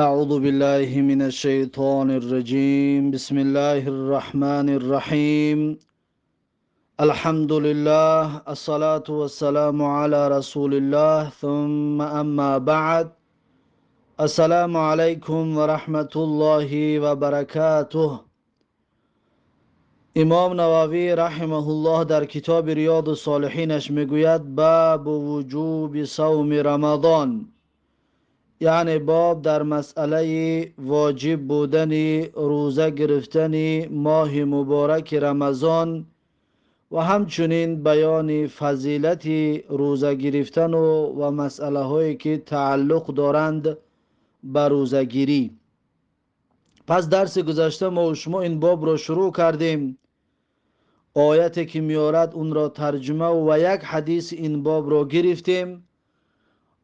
أعوذ بالله من الشيطان الرجيم بسم الله الرحمن الرحيم الحمد لله الصلاة والسلام على رسول الله ثم أما بعد السلام عليكم ورحمة الله وبركاته. امام نووی رحمه الله در کتاب ریاض الصالحینش میگوید باب وجوب صوم رمضان، یعنی باب در مسئله واجب بودن روزه گرفتن ماه مبارک رمضان و همچنین بیان فضیلت روزه گرفتن و مسئله هایی که تعلق دارند به روزه گیری. پس درس گذشته ما و شما این باب را شروع کردیم، آیتی که میارد اون را ترجمه و یک حدیث این باب را گرفتیم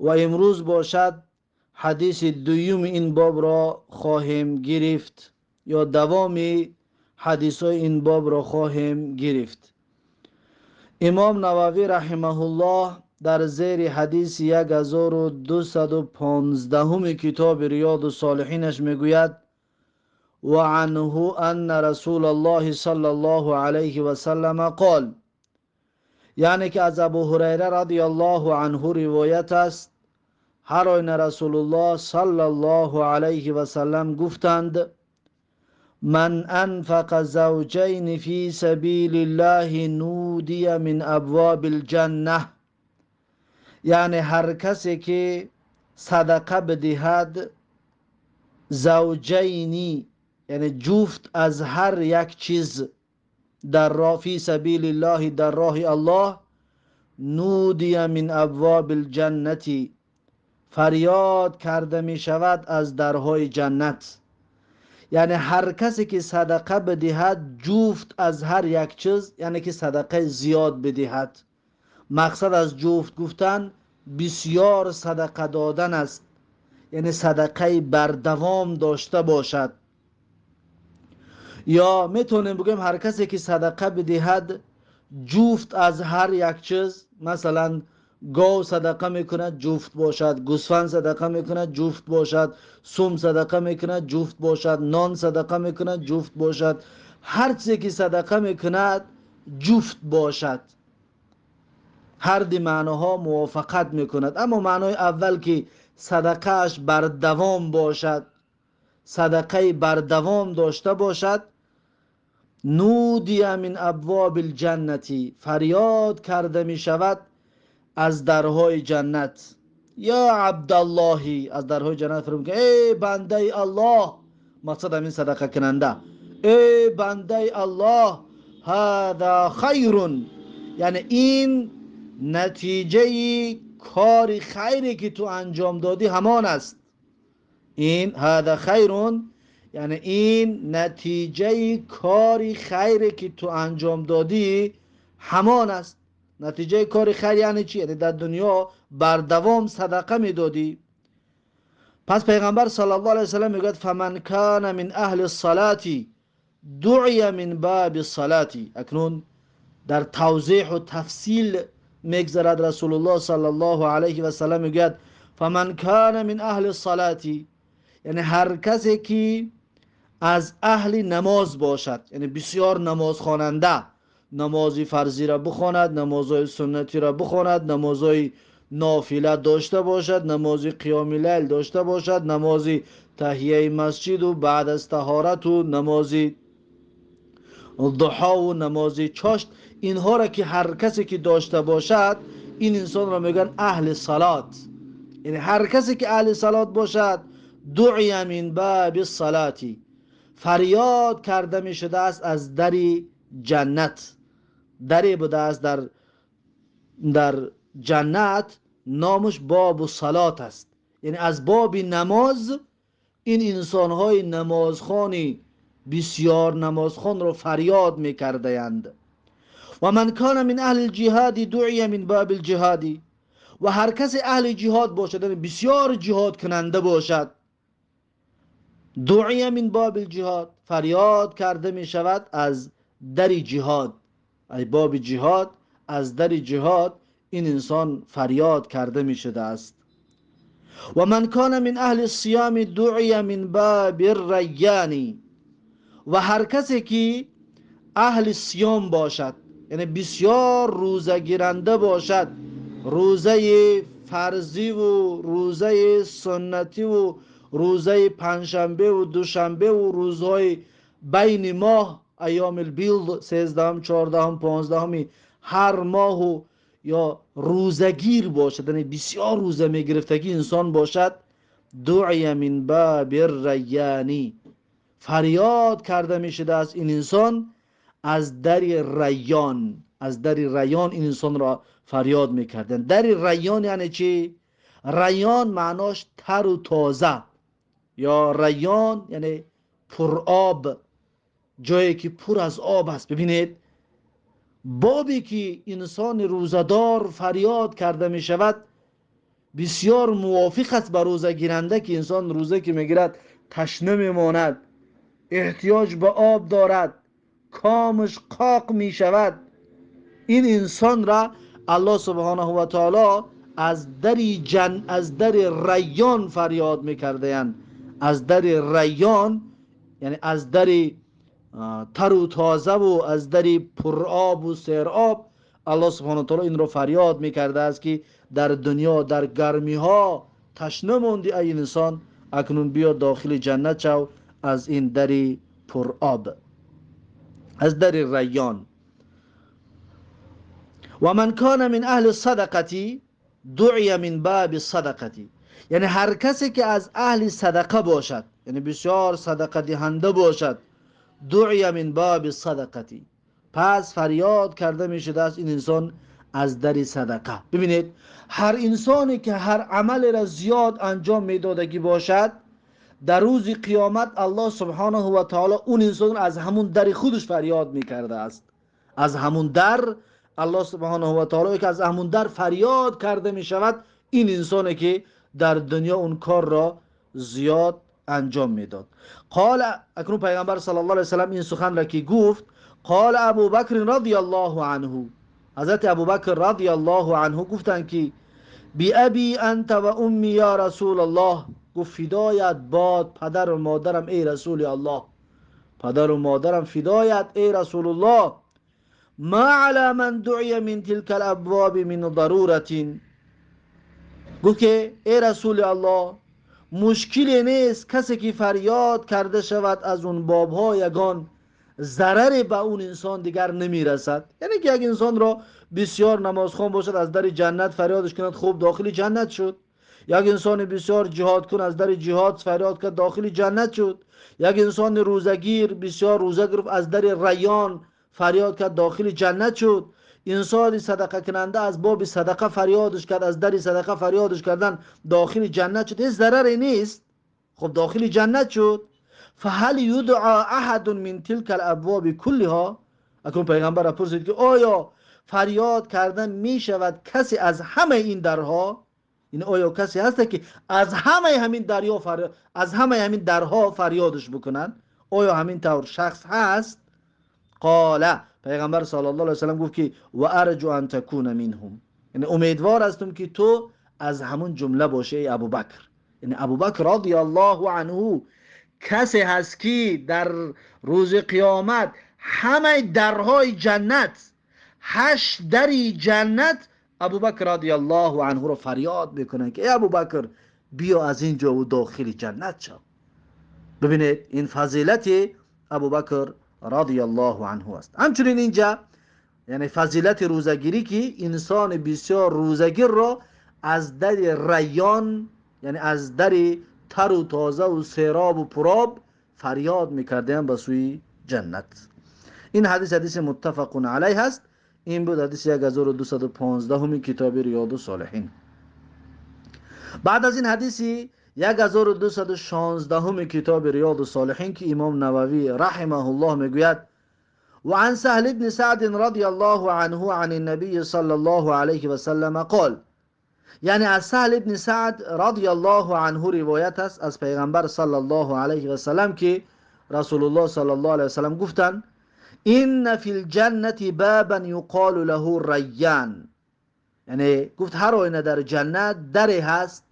و امروز باشد حدیث دویم این باب را خواهیم گرفت یا دوامی حدیث این باب را خواهیم گرفت. امام نووی رحمه الله در زیر حدیث 1215 کتاب ریاض الصالحینش میگوید و عنه ان رسول الله صلی الله علیه و سلم قال، یعنی که از ابو هریره رضی الله عنه روایت است، هر آن رسول الله صلی الله علیه و سلم گفتند من انفق زوجین فی سبیل الله نودی من ابواب الجنه، یعنی هر کسی که صدقه بدهد زوجینی یعنی جفت از هر یک چیز در راه فی سبیل الله در راه الله، نودی من ابواب الجنتی فریاد کرده می شود از درهای جنت. یعنی هر کسی که صدقه بدهد جفت از هر یک چیز، یعنی که صدقه زیاد بدهد. مقصد از جفت گفتن بسیار صدقه دادن است، یعنی صدقه بر دوام داشته باشد. یا میتونیم بگیم هر کسی که صدقه بدهد جفت از هر یک چیز، مثلا گاو صدقه میکند جفت باشد، گوسفند صدقه میکند جفت باشد، سم صدقه میکند جفت باشد، نان صدقه میکند جفت باشد، هر چیزی که صدقه میکند جفت باشد. هر دی معناها موافقت میکند، اما معنای اول که صدقه اش بر دوام باشد، صدقه بر دوام داشته باشد، نودی من ابواب الجنتی فریاد کرده می شود از درهای جنت. یا عبداللهی، از درهای جنت فرمود که ای بنده الله، مقصد همین صدقه کننده، ای بنده الله، هذا خیرون، یعنی این نتیجه کار خیری که تو انجام دادی همان است. این هذا خیرون یعنی این نتیجه کار خیری که تو انجام دادی همان است. نتیجه کار خیر یعنی چی؟ یعنی در دنیا بر دوام صدقه میدادی. پس پیغمبر صلی الله علیه و سلم میگوید فمن کان من اهل الصلاة دعی من باب الصلاة. اکنون در توضیح و تفصیل میگذرد رسول الله صلی الله علیه و سلم میگوید فمن کان من اهل الصلاة، یعنی هر کسی که از اهل نماز باشد، یعنی بسیار نماز خواننده، نمازی فرضی را بخواند، نمازهای سنتی را بخواند، نمازهای نافله داشته باشد، نمازی قیام لیل داشته باشد، نمازی تحیه مسجد و بعد از طهارت و نمازی ضحی و نمازی چاشت، اینها را که هر کسی که داشته باشد این انسان را میگن اهل صلات. یعنی هر کسی که اهل صلات باشد دعی من باب الصلاة، فریاد کرده می شده است از دری جنت. دری بوده است در جنت، نامش باب الصلاة است، یعنی از باب نماز این انسانهای نمازخوانی بسیار نمازخوان رو فریاد می کرده اند. و من کان من اهل الجهاد دعی من باب الجهاد، و هر کسی اهل جهاد باشد، بسیار جهاد کننده باشد، دعی من باب الجهاد فریاد کرده می شود از در جهاد. ای باب جهاد، از در جهاد این انسان فریاد کرده می شده است. و من کان من اهل الصیام دعی من باب الریان. و هر کسی که اهل صیام باشد، یعنی بسیار روزه گیرنده باشد، روزه فرضی و روزه سنتی و روزه پنجشنبه و دوشنبه و روزهای بین ماه، ایام البیض، 13 14 15 هر ماه، و یا روزگیر باشد، یعنی بسیار روزه میگرفتگی انسان باشد، دعی من باب الریانی، فریاد کرده میشده از این انسان از در ریان. از در ریان این انسان را فریاد میکردن. در ریان یعنی چی؟ ریان معناش تر و تازه، یا ریان یعنی پر آب، جایی که پر از آب است. ببینید بابی که انسان روزدار فریاد کرده می شود بسیار موافق است با روزه گیرنده، که انسان روزه که میگیرد تشنه میماند، احتیاج به آب دارد، کامش قاق می شود. این انسان را الله سبحانه و تعالی از در ریان فریاد میکردند. از در ریان یعنی از در تر و تازه و از در پرآب و سیرآب، الله سبحانه و تعالی این را فریاد میکرده است که در دنیا در گرمی ها تشنه موندی ای انسان، اکنون بیا داخل جنت شو از این در پرآب، از در ریان. و من کان من اهل الصدقه دعی من باب الصدقه. یعنی هر کسی که از اهل صدقه باشد، یعنی بسیار صدقه دهنده باشد، دعی من باب الصدقه، پس فریاد کرده می شده است این انسان از در صدقه. ببینید هر انسانی که هر عمل را زیاد انجام میدادگی باشد، در روز قیامت الله سبحانه و تعالی اون انسان از همون در خودش فریاد میکرده است. از همون در الله سبحانه و تعالی که از همون در فریاد کرده می شود این انسانی که در دنیا اون کار را زیاد انجام میداد. قال، اکنون پیغمبر صلی الله علیه و سلم این سخن را که گفت، قال ابو بکر رضی الله عنه، حضرت ابو بکر رضی الله عنه گفتند که بی ابی انت و امی یا رسول الله، گفت فدایت باد پدر و مادرم ای رسول الله، پدر و مادرم فدایت ای رسول الله، ما علی من دعی من تلك الابواب من ضرورت، گفت که ای رسول الله مشکلی نیست کسی که فریاد کرده شود از اون بابها یگان ضرر به اون انسان دیگر نمیرسد. یعنی که یک انسان را بسیار نمازخوان باشد از در جنت فریادش کند خوب داخل جنت شد، یک انسان بسیار جهاد کن از در جهاد فریاد کرد داخل جنت شد، یک انسان روزگیر بسیار روزه گرفت از در ریان فریاد کرد داخل جنت شد، انسان صدقه کننده از باب صدقه فریادش کرد از در صدقه فریادش کردن داخل جنت شد، هیچ ضرری نیست، خب داخل جنت شد. فهل یدعا احد من تلك الابواب كلها، اکنون پیغمبر پرسید که آیا فریاد کردن می شود کسی از همه این درها، این آیا کسی هست که از همه همین درها فریادش بکنن؟ آیا همین طور شخص هست؟ قال، پیغمبر صلی الله علیه و سلم گفت که و ارجو ان تکون منهم، یعنی امیدوار هستم که تو از همون جمله باشه ای ابوبکر. یعنی ابوبکر رضی الله عنه کسی هست که در روز قیامت همه درهای جنت، 8 دری جنت، ابوبکر رضی الله عنه رو فریاد میکنن که ای ابوبکر بیا از اینجا و داخل جنت شو. ببینید این فضیلت ابوبکر رضی الله عنه است. همچنین اینجا یعنی فضیلت روزگیری که انسان بسیار روزگیر را از در ریان، یعنی از در تر و تازه و سیراب و پراب فریاد میکردن به سوی جنت. این حدیث متفق علیه است. این بود حدیث 1215 همین کتاب ریاض الصالحین. بعد از این حدیث 1216 همین کتاب ریاض الصالحین که امام نووی رحمه الله میگوید وعن سهل بن سعد رضی الله عنه عن النبي صلی الله علیه و سلم قال، یعنی از سهل بن سعد رضی الله عنه روایت است از پیغمبر صلی الله علیه و سلم که رسول الله صلی الله علیه و سلم گفتند این فی الجنة بابا یقال له ریان، یعنی گفت هر آینه در جنت دری هست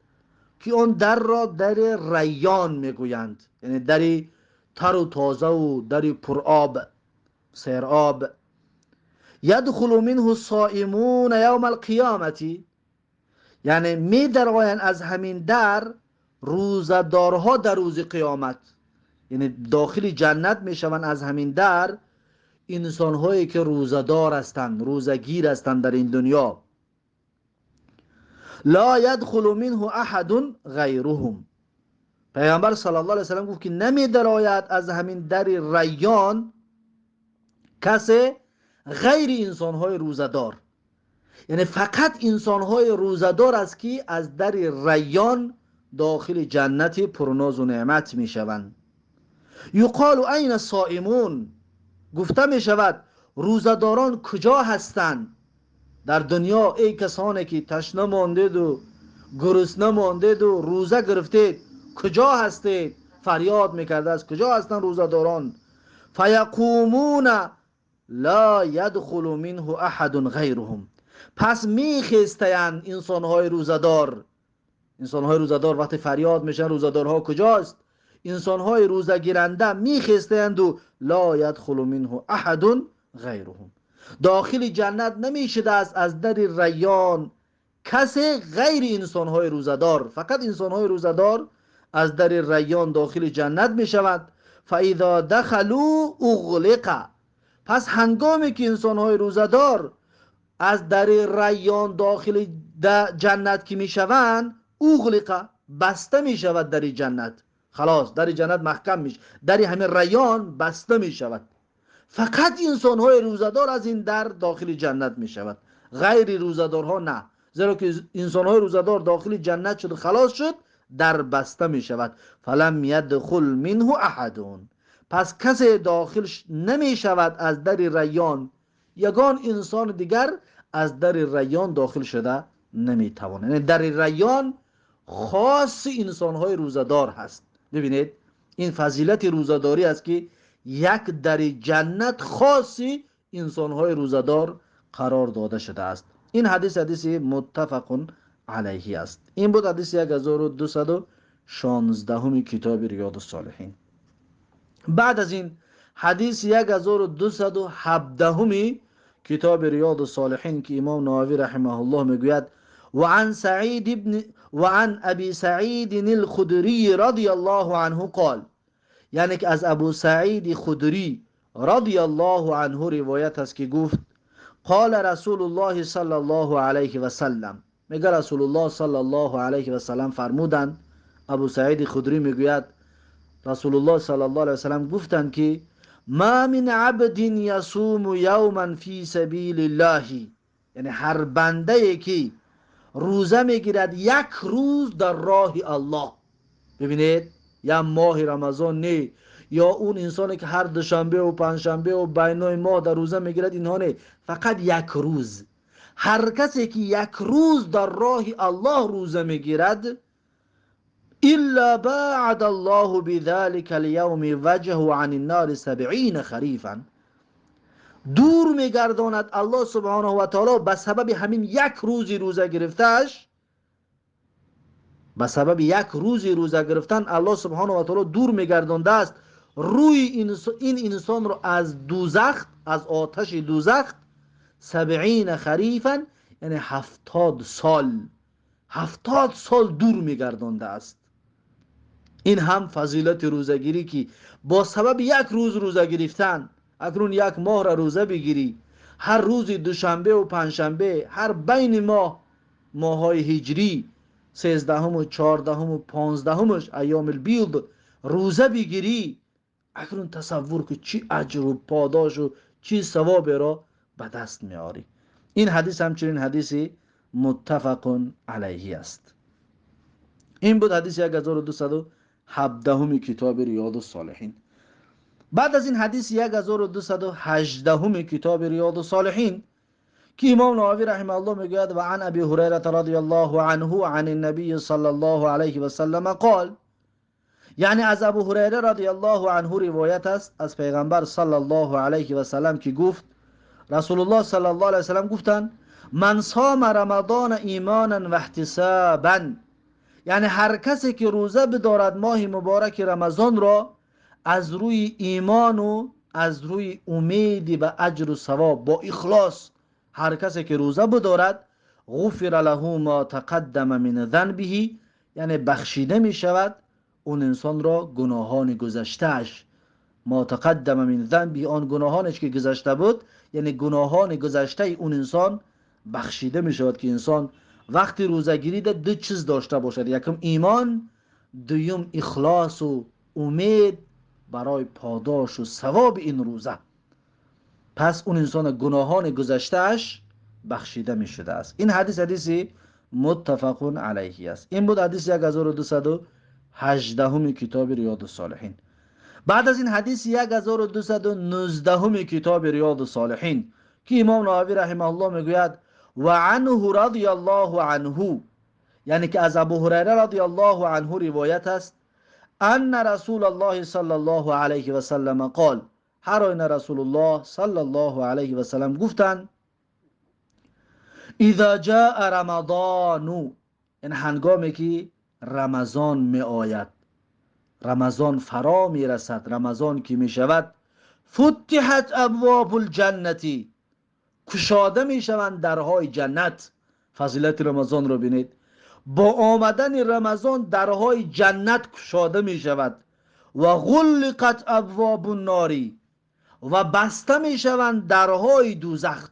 که آن در را در ریان میگویند، یعنی دری تر و تازه و دری پرآب، سیرآب. یدخل منه الصائمون یوم القیامتی، یعنی می درآیند از همین در روزدارها در روز قیامت، یعنی داخل جنت می شوند از همین در انسان هایی که روزدار هستند، روزگیر هستند در این دنیا. لا يدخل منه احد غیرهم، پیغمبر صلی الله علیه و سلم گفت که نمی درآید از همین در ریان کسی غیر انسان های روزدار، یعنی فقط انسان های روزدار است که از در ریان داخل جنت پرناز و نعمت می شوند. یقال این الصائمون، گفته می شود روزداران کجا هستند در دنیا؟ ای کسانی که تشنه ماندید و گرسنه ماندید و روزه گرفتید، کجا هستید؟ فریاد میکرده است کجا هستند روزداران؟ فیقومون لا يدخل منه احد غیرهم، پس میخیستند انسانهای روزدار. انسانهای روزدار وقتی فریاد میشن روزدارها کجاست، انسانهای روزه گیرنده میخیستند و لا يدخل منه احد غیرهم، داخل جنت نمیشده است از در ریان کسی غیر انسانهای روزدار، فقط انسانهای روزدار از در ریان داخل جنت میشود. فاذا دخلوا اغلق، پس هنگامی که انسانهای روزدار از در ریان داخل جنت که میشوند، اغلق، بسته میشود در جنت، خلاص در جنت محکم میشه، در همین ریان بسته میشود، فقط انسان های روزدار از این در داخل جنت می شود، غیر روزدارها نه، زیرا که انسان های روزدار داخل جنت شد، خلاص شد، در بسته می شود. فلم یدخل منه احدون، پس کسی داخل نمی شود از در ریان، یگان انسان دیگر از در ریان داخل شده نمی تواند. یعنی در ریان خاص انسان های روزدار هست. ببینید این فضیلت روزداری است که یک در جنت خاصی انسانهای روزدار قرار داده شده است. این حدیث متفق علیه است. این بود حدیث 1216 کتاب ریاض الصالحین. بعد از این حدیث 1217 کتاب ریاض الصالحین که امام نووی رحمه الله میگوید وعن ابی سعید الخدری رضی الله عنه قال، یعنی که از ابو سعید خدری رضی الله عنه روایت است که گفت قال رسول الله صلی الله علیه و سلم، میگه رسول الله صلی الله علیه و سلم فرمودند. ابو سعید خدری میگوید رسول الله صلی الله علیه و سلم گفتند که ما من عبد یصوم یوما فی سبیل الله، یعنی هر بنده که روزه میگیرد یک روز در راه الله، ببینید یا ماه رمضان نه، یا اون انسانی که هر دوشنبه و پنجشنبه و بینای ماه در روزه میگیرد، اینها نه، فقط یک روز. هر کسی که یک روز در راه الله روزه میگیرد، الا بعد الله بذلك اليوم وجهه عن النار 70 خریفا، دور میگرداند الله سبحانه و تعالی به سبب همین یک روزی روزه گرفتهش، به سبب یک روزی روزه گرفتن الله سبحانه و تعالی دور میگردانده است روی این انسان رو از دوزخ، از آتش دوزخ 70 خریفا، یعنی 70 سال دور میگردانده است. این هم فضیلت روزگیری که با سبب یک روز روزه گرفتن، اکنون یک ماه را روزه بگیری، هر روز دوشنبه و پنجشنبه، هر بین ماهای هجری 13 و 14 و 15 ایام البیض روزه بگیری، اکنون تصور که چی اجر و پاداش و چی ثواب را به دست میاری. این حدیث همچنین حدیث متفق علیه است. این بود حدیث 1217 کتاب ریاض الصالحین. بعد از این حدیث 1218 کتاب ریاض الصالحین که امام نووی رحمه الله میگوید و عن ابی هریره رضی الله عنه عن النبی صلی الله علیه و سلم قال، یعنی از ابو هریره رضی الله عنه روایت است از پیغمبر صلی الله علیه و سلم که گفت رسول الله صلی الله علیه و سلم گفتند من صام رمضان ایمانا و احتسابا، یعنی هر کسی که روزه بدارد ماه مبارک رمضان را از روی ایمان و از روی امید و اجر و ثواب با اخلاص، هر کسی که روزه بدارد غفر له ما تقدم من ذنبه، یعنی بخشیده می شود اون انسان را گناهان گذشتهش. ما تقدم من ذنبه، آن گناهانش که گذشته بود، یعنی گناهان گذشته اون انسان بخشیده می شود. که انسان وقتی روزه گیری دو چیز داشته باشد: یکم ایمان، دویم اخلاص و امید برای پاداش و ثواب این روزه. پس اون انسان گناهان گذشتهش بخشیده می شده است. این حدیثی متفق علیه است. این بود حدیث 1218 کتاب ریاض الصالحین. بعد از این حدیث 1219 کتاب ریاض الصالحین که امام نووی رحمه الله میگوید و عنه رضی الله عنه، یعنی که از ابو هریره رضی الله عنه روایت است: ان رسول الله صلی الله علیه و سلم قال، هر آن رسول الله صلی الله علیه و سلم گفتند: اذا جاء رمضان، این هنگامی که رمضان می آید، رمضان فرا می رسد، رمضان که می شود، فتحت ابواب الجنتی، کشاده می شوند درهای جنت. فضیلت رمضان رو بینید، با آمدن رمضان درهای جنت کشاده می شود. و غلقت ابواب الناری، و بسته می شوند درهای دوزخ،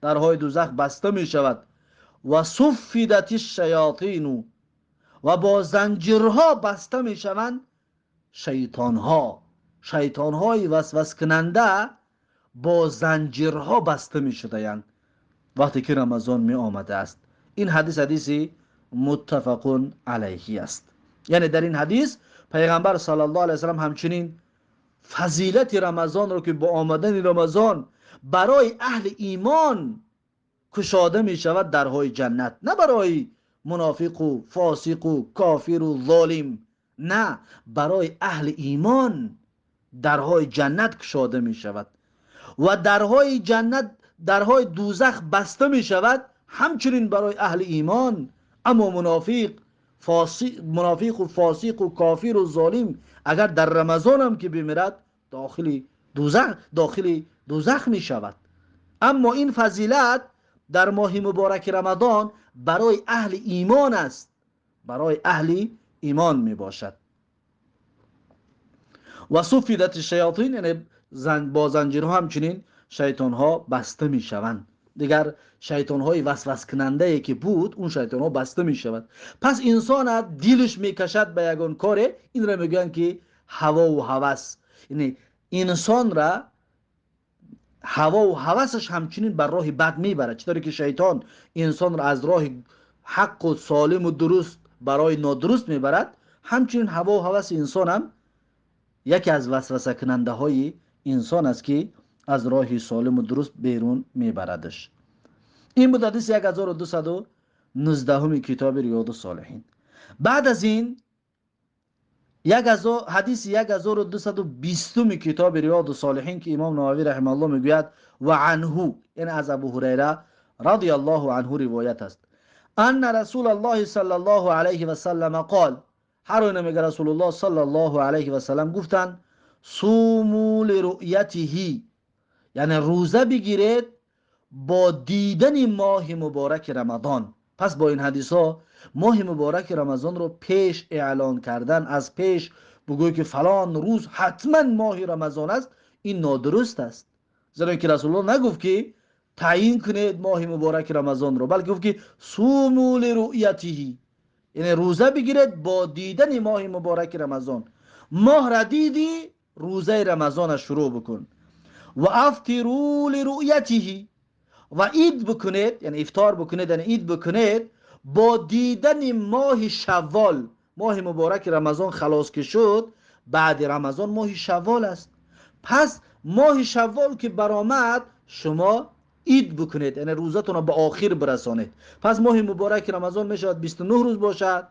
درهای دوزخ بسته می شود. و صفدت الشیاطین، و با زنجیرها بسته می شوند شیطانها، شیطانهای وسوسه کننده با زنجیرها بسته می شدند وقتی که رمضان می آمده است. این حدیثی متفق علیه است. یعنی در این حدیث پیغمبر صلی الله علیه و سلم همچنین فضیلت رمضان رو که با آمدن رمضان برای اهل ایمان کشاده می شود درهای جنت، نه برای منافق و فاسق و کافر و ظالم، نه، برای اهل ایمان درهای جنت کشاده می شود. و درهای جنت، درهای دوزخ بسته می شود همچنین برای اهل ایمان. اما منافق و فاسق و کافر و ظالم اگر در رمضان هم که بمیرد داخل دوزخ می شود. اما این فضیلت در ماه مبارک رمضان برای اهل ایمان است، برای اهل ایمان می باشد. و صفدت الشیاطین، یعنی با زنجیرها همچنین شیطان ها بسته می شوند. دیگر شیطان های وسوسه کننده که بود اون شیطان ها بسته می شود. پس انسان دلش می کشد به یگان کاره، این را میگن که هوا و هوس، یعنی انسان را هوا و هوسش همچنین بر راه بد میبرد. چطوری که شیطان انسان را از راه حق و سالم و درست برای نادرست میبرد، همچنین هوا و هوس انسان هم یکی از وسوسه کننده های انسان است که از راه سالم و درست بیرون میبردش. این بود حدیث 1219 کتاب ریاض الصالحین. بعد از این حدیث 1220 کتاب ریاض الصالحین که امام نووی رحمه الله میگوید و عنه، یعنی از ابو هریره رضی الله عنه روایت است: ان رسول الله صلی الله علیه و سلم قال، هر آن میگه رسول الله صلی الله علیه و سلم گفتند: صوموا لرؤیته، یعنی روزه بگیرید با دیدن ماه مبارک رمضان. پس با این حدیث ها ماه مبارک رمضان رو پیش اعلان کردن، از پیش بگوی که فلان روز حتما ماه رمضان است، این نادرست است. زیرا که رسول الله نگفت که تعیین کنید ماه مبارک رمضان رو، بلکه گفت که صوموا لرؤیته، یعنی روزه بگیرید با دیدن ماه مبارک رمضان. ماه را دیدی، روزه رمضان شروع بکن. و افطروا لرؤیته، و عید بکنید، یعنی افطار بکنید، یعنی عید بکنید با دیدن ماه شوال. ماه مبارک رمضان خلاص که شد، بعد رمضان ماه شوال است. پس ماه شوال که برآمد شما عید بکنید، یعنی روزتون رو به آخر برسانید. پس ماه مبارک رمضان می شود 29 روز باشد،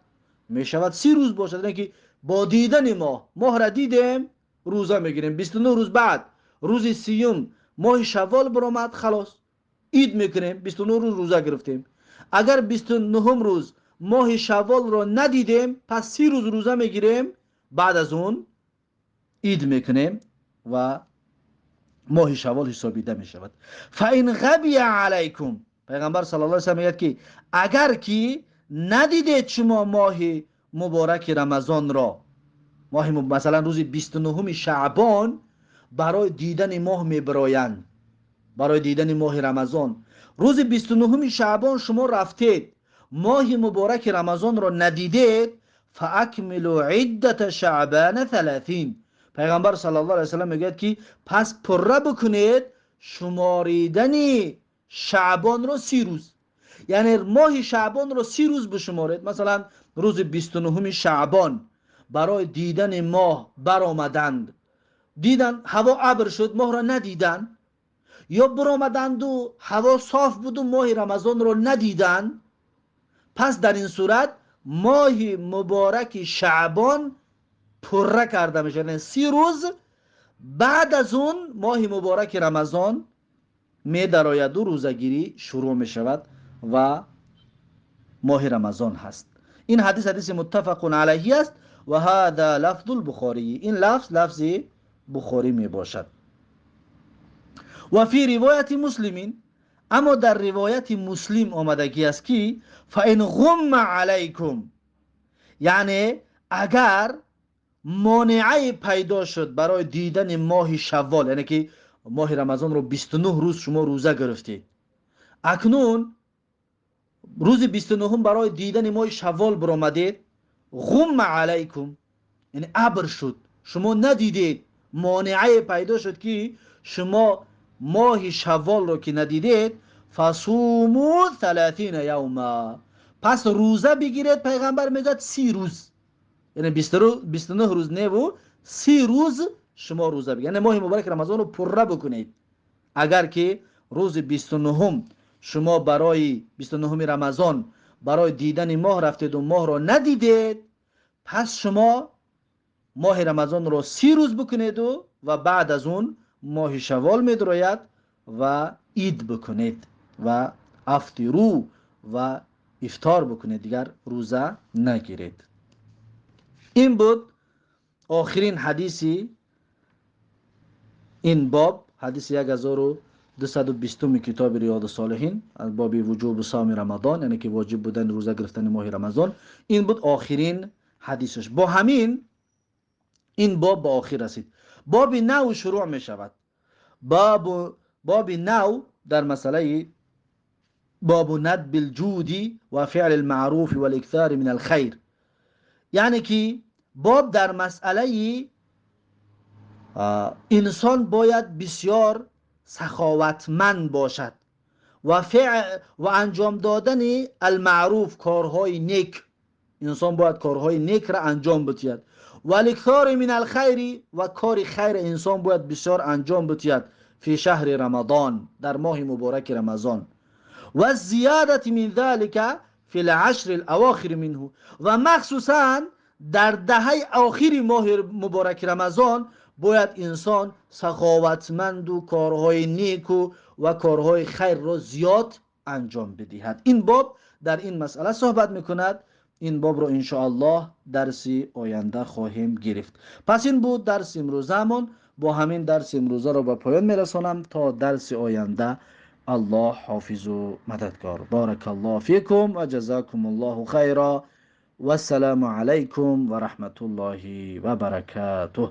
می شود 30 روز باشد، یعنی که با دیدن ماه را دیدیم روزه میگیریم. 29 روز بعد روز 30 ماه شوال برآمد، خلاص عید میکنیم، 29 روز روزه گرفتیم. اگر 29 روز ماه شوال رو ندیدیم پس 30 روز روزه میگیریم، بعد از اون عید میکنیم و ماه شوال حسابیده میشود. فاین غبی علیکم، پیغمبر صلی الله علیه و سلم میگه که اگر که ندیدید شما ماه مبارک رمضان را، ماه مثلا روز 29 شعبان برای دیدن ماه میبرایند، برای دیدن ماه رمضان روز 29 شعبان شما رفتید ماه مبارک رمضان را ندیدید، فاکملوا عدت شعبان 30. پیغمبر صلی الله علیه و سلم میگه که پس پره بکنید شماریدن شعبان را 30 روز، یعنی ماه شعبان را 30 روز بشمارید. مثلا روز 29 شعبان برای دیدن ماه برآمدند، دیدن هوا ابر شد ماه را ندیدن، یا برآمدند و هوا صاف بود و ماه رمضان رو ندیدن، پس در این صورت ماه مبارک شعبان پره کرده میشه، یعنی 30 روز بعد از اون ماه مبارک رمضان می درآید و روزگیری شروع می شود و ماه رمضان هست. این حدیث متفق علیه است و هذا لفظ البخاری، این لفظ بخاری می باشد. و فی روایت مسلمین، اما در روایت مسلم آمدگی است که فإن غم علیکم، یعنی اگر مانعه پیدا شد برای دیدن ماه شوال، یعنی که ماه رمضان رو 29 روز شما روزه گرفتید، اکنون روز 29 برای دیدن ماه شوال برآمدید، غم علیکم یعنی ابر شد شما ندیدید، مانعه پیدا شد که شما ماه شوال رو که ندیدید، فصوموا 30 یوما، پس روزه بگیرید. پیغمبر میگه 30 روز، یعنی 29 روز نه و 30 روز شما روزه بگیرید، یعنی ماه مبارک رمضان رو پره بکنید. اگر که روز 29 شما برای 29 رمضان برای دیدن ماه رفتید و ماه رو ندیدید، پس شما ماه رمضان رو 30 روز بکنید و بعد از اون ماه شوال میدراید و عید بکنید و افطروا و افطار بکنید، دیگر روزه نگیرید. این بود آخرین حدیثی این باب، حدیث 1220 کتاب ریاض الصالحین از باب وجوب صوم رمضان، یعنی که واجب بودن روزه گرفتن ماه رمضان. این بود آخرین حدیثش. با همین این باب به آخر رسید. باب نو شروع می شود. باب نو در مسئله باب ندب الجود و فعل المعروف و الاکثار من الخیر، یعنی که باب در مسئله انسان باید بسیار سخاوتمند باشد و انجام دادن المعروف، کارهای نیک. انسان باید کارهای نیک را انجام بتید و الاکثار من الخیر، و کار خیر انسان باید بسیار انجام بتید فی شهر رمضان، در ماه مبارک رمضان، و زیادت من ذلك فی العشر الاواخر منه، و مخصوصا در دهه آخر ماه مبارک رمضان باید انسان سخاوتمند و کارهای نیک و کارهای خیر را زیاد انجام بدهد. این باب در این مسئله صحبت میکند. این باب رو انشاءالله درسی آینده خواهیم گرفت. پس این بود درس امروزمون. با همین درس امروزه رو به پایان میرسانم تا درس آینده. الله حافظ و مددگار. بارک الله فیکم و جزاکم الله خیرا و السلام علیکم و رحمت الله و برکاته.